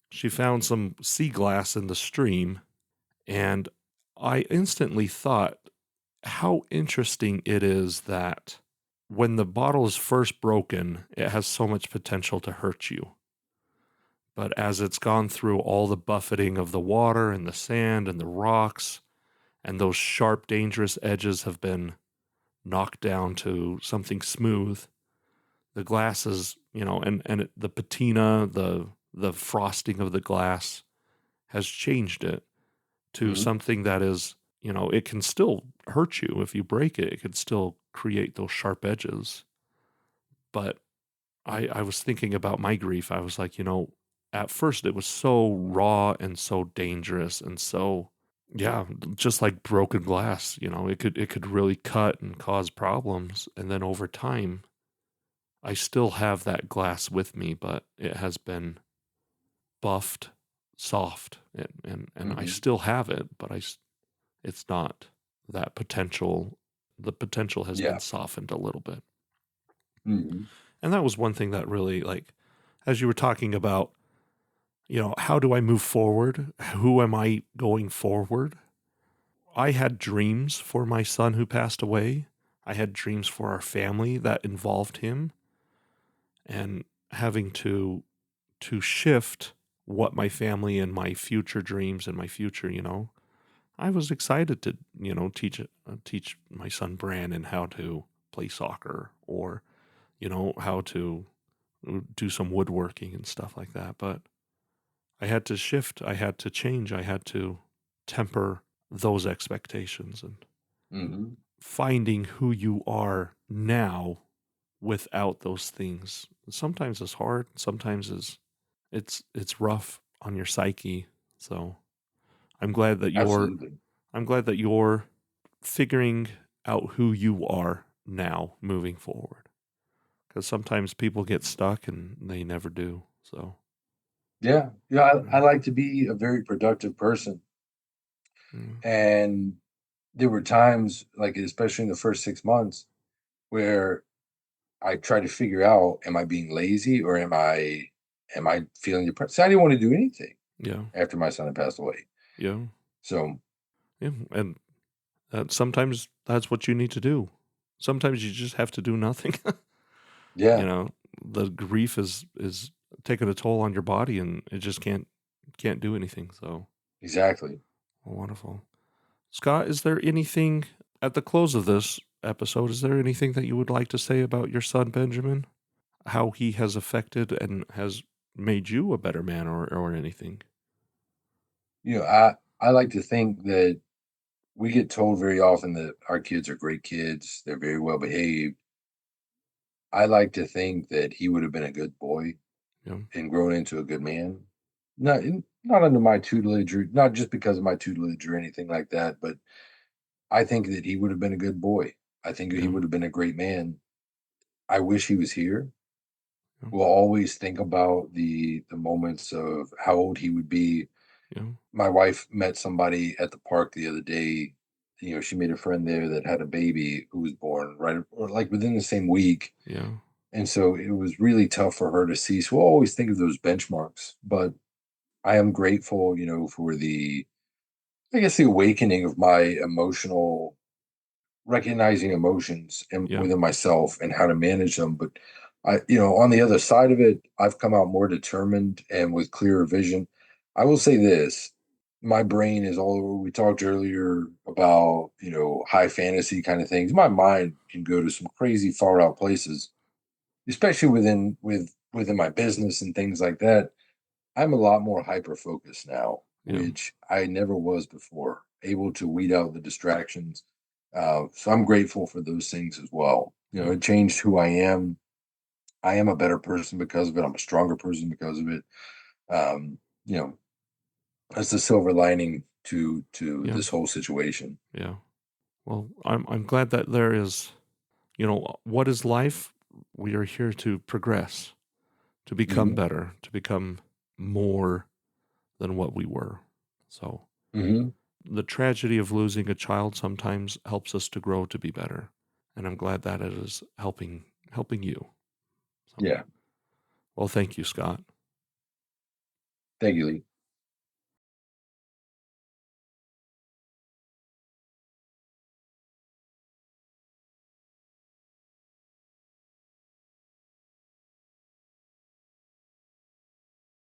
She found some sea glass in the stream, and I instantly thought how interesting it is that when the bottle is first broken, it has so much potential to hurt you. But as it's gone through all the buffeting of the water and the sand and the rocks, and those sharp, dangerous edges have been knocked down to something smooth, the glass is, the patina, the frosting of the glass has changed it to Hmm. something that is, it can still hurt you if you break it. It could still create those sharp edges. But I was thinking about my grief. I was like, at first it was so raw and so dangerous and so, yeah, just like broken glass, it could really cut and cause problems. And then over time, I still have that glass with me, but it has been buffed, soft, and I Hmm. still have it, but it's not that potential. The potential has been Yeah. softened a little bit. Hmm. And that was one thing that really, like, as you were talking about, how do I move forward? Who am I going forward? I had dreams for my son who passed away. I had dreams for our family that involved him, and having to shift what my family and my future dreams and my future, I was excited to, teach my son Brandon how to play soccer or, how to do some woodworking and stuff like that. But I had to shift, I had to change, I had to temper those expectations and Hmm. finding who you are now without those things. Sometimes it's hard, sometimes it's rough on your psyche. So I'm glad that you're Absolutely. I'm glad that you're figuring out who you are now moving forward. because sometimes people get stuck and they never do. So, Yeah. I yeah, like to be a very productive person. mm, And there were times, like especially in the first 6 months, where I tried to figure out, am I being lazy or am I feeling depressed? So I didn't want to do anything yeah, after my son had passed away. yeah, So yeah. And sometimes that's what you need to do. Sometimes you just have to do nothing. You yeah, know, the grief is taking a toll on your body, and it just can't do anything. So, exactly. wonderful. Scott, is there anything at the close of this episode? Is there anything that you would like to say about your son Benjamin? How he has affected and has made you a better man, or anything? I like to think that we get told very often that our kids are great kids, they're very well behaved. I like to think that he would have been a good boy Yeah, and grown into a good man. Not under my tutelage, or not just because of my tutelage or anything like that, but I think that he would have been a good boy. I think he yeah, would have been a great man. I wish he was here. yeah, We'll always think about the moments of how old he would be. yeah, My wife met somebody at the park the other day. She made a friend there that had a baby who was born right or like within the same week. yeah, And so it was really tough for her to see. So we'll always think of those benchmarks. But I am grateful, for I guess the awakening of my emotional recognizing emotions and yeah, within myself and how to manage them. But on the other side of it, I've come out more determined and with clearer vision. I will say this: my brain is all over. We talked earlier about high fantasy kind of things. My mind can go to some crazy far out places, especially within my business and things like that. I'm a lot more hyper focused now, yeah, which I never was before, able to weed out the distractions. So I'm grateful for those things as well. yeah, It changed who I am. I am a better person because of it. I'm a stronger person because of it. Um, you know, that's the silver lining to yeah, this whole situation. yeah. Well, I'm glad that there is, what is life? We are here to progress, to become Hmm. better, to become more than what we were. So Hmm. the tragedy of losing a child sometimes helps us to grow to be better. And I'm glad that it is helping you. So, Yeah. well, thank you, Scott. Thank you, Lee.